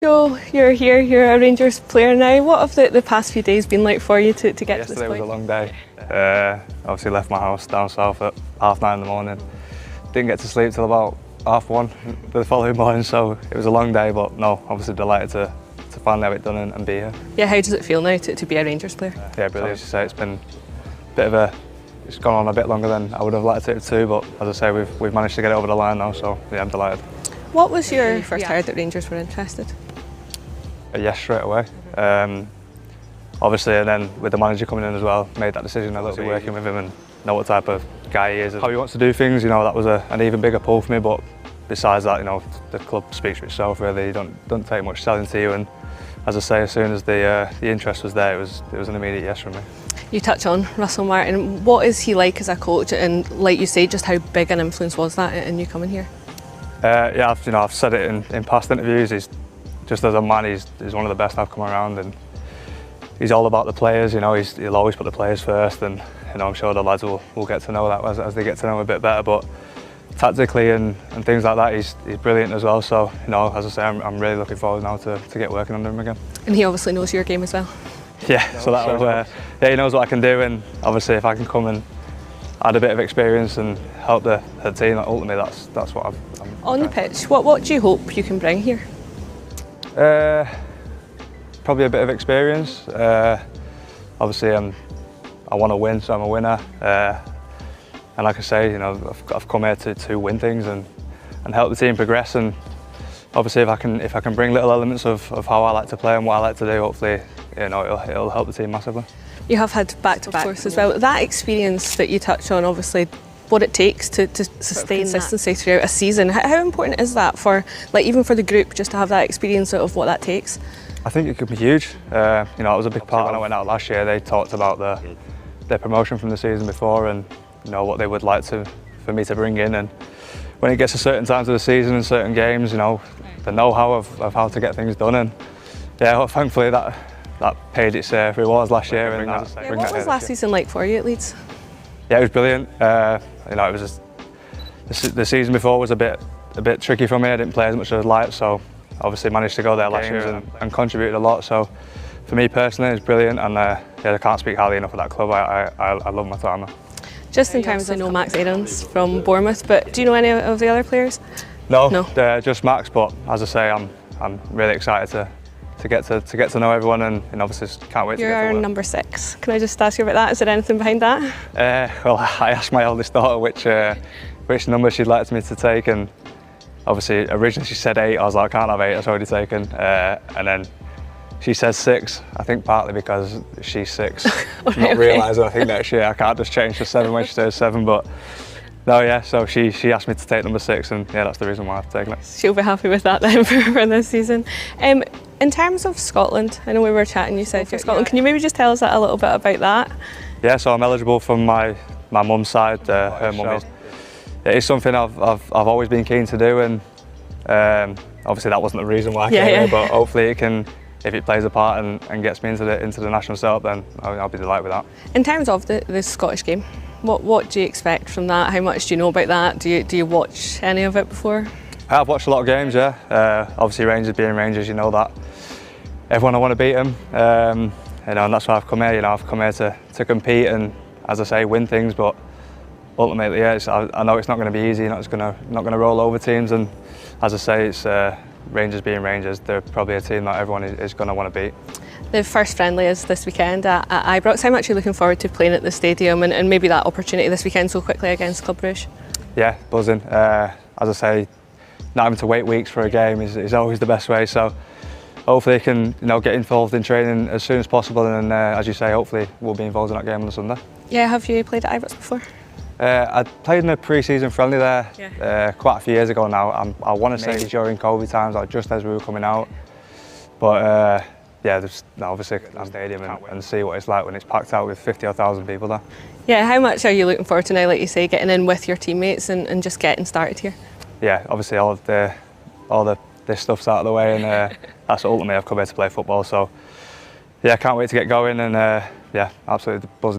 So you're here, you're a Rangers player now. What have the past few days been like for you to get to this point? Yesterday was a long day. Obviously left my house down south at 9:30 in the morning. Didn't get to sleep till about 1:30 the following morning, so it was a long day, but no, obviously delighted to finally have it done and be here. Yeah, how does it feel now to be a Rangers player? Yeah, brilliant. As you say, it's been a bit of it's gone on a bit longer than I would have liked it to, but as I say, we've managed to get it over the line now, so yeah, I'm delighted. What was your first heard that Rangers were interested? Yes, straight away. Obviously, and then with the manager coming in as well, made that decision. I was working with him and know what type of guy he is and how he wants to do things. You know, that was an even bigger pull for me. But besides that, you know, the club speaks for itself. Really, you don't take much selling to you. And as I say, as soon as the interest was there, it was an immediate yes from me. You touch on Russell Martin. What is he like as a coach? And like you say, just how big an influence was that in you coming here? Yeah, I've said it in past interviews. He's just as a man, he's one of the best I've come around, and he's all about the players. You know, he'll always put the players first, and you know, I'm sure the lads will get to know that as they get to know him a bit better. But tactically and things like that, he's brilliant as well. So you know, as I say, I'm really looking forward now to get working under him again. And he obviously knows your game as well. Yeah, so that was yeah, he knows what I can do, and obviously if I can come and add a bit of experience and help the team, ultimately that's what I'm on the pitch. What do you hope you can bring here? Probably a bit of experience. Obviously, I want to win, so I'm a winner. And like I say, you know, I've come here to win things and help the team progress. And obviously, if I can bring little elements of how I like to play and what I like to do, hopefully, you know, it'll help the team massively. You have had back-to-back as well. That experience that you touch on, obviously, what it takes to sustain consistency throughout a season. How important is that for, like, even for the group, just to have that experience of what that takes? I think it could be huge. You know, it was a big part when I went out last year. They talked about their promotion from the season before, and you know what they would like for me to bring in. And when it gets to certain times of the season and certain games, you know, the know-how of how to get things done. And yeah, well, thankfully that paid its rewards last year. And what was last season like for you at Leeds? Yeah, it was brilliant. You know, it was the season before was a bit tricky for me. I didn't play as much as I'd like, so obviously managed to go there last year and contributed a lot. So for me personally, it's brilliant, and yeah, I can't speak highly enough of that club. I love my time there. Just in terms of, I know Max Aarons from Bournemouth, but do you know any of the other players? No. Just Max. But as I say, I'm really excited to get to know everyone, and obviously can't wait to get to work. You're number 6. Can I just ask you about that? Is there anything behind that? Well, I asked my eldest daughter which number she'd like me to take, and obviously originally she said 8. I was like, I can't have 8, that's already taken. And then she says 6, I think partly because she's 6. Not realising I think next year I can't just change to 7 when she says 7, but no, yeah, so she asked me to take number 6, and yeah, that's the reason why I've taken it. She'll be happy with that then for this season. In terms of Scotland, I know we were chatting, you said you're Scotland. Can you maybe just tell us a little bit about that? Yeah, so I'm eligible from my mum's side, her mum is. It is something I've always been keen to do, and obviously that wasn't the reason why I came here, but hopefully it can, if it plays a part and gets me into the national setup, then I'll be delighted with that. In terms of the Scottish game, what do you expect from that? How much do you know about that? Do you watch any of it before? I've watched a lot of games, yeah. Obviously Rangers being Rangers, you know that. Everyone I want to beat them, you know, and that's why I've come here. You know, I've come here to compete and, as I say, win things. But ultimately, yeah, I know it's not going to be easy. Not going to roll over teams. And as I say, it's Rangers being Rangers. They're probably a team that everyone is going to want to beat. The first friendly is this weekend at Ibrox. How much are you looking forward to playing at the stadium and maybe that opportunity this weekend so quickly against Club Brugge? Yeah, buzzing. As I say, not having to wait weeks for a game is always the best way. So hopefully I can get involved in training as soon as possible, and as you say, hopefully we'll be involved in that game on Sunday. Yeah, have you played at Ibrox before? I played in a pre-season friendly there quite a few years ago now. I want to say during COVID times, like just as we were coming out. But yeah, obviously I'm stadium and see what it's like when it's packed out with 50,000 people there. Yeah, how much are you looking forward to now, like you say, getting in with your teammates and just getting started here? Yeah, obviously all this stuff's out of the way, and that's ultimately I've come here to play football. So yeah, can't wait to get going, and yeah, absolutely buzzing.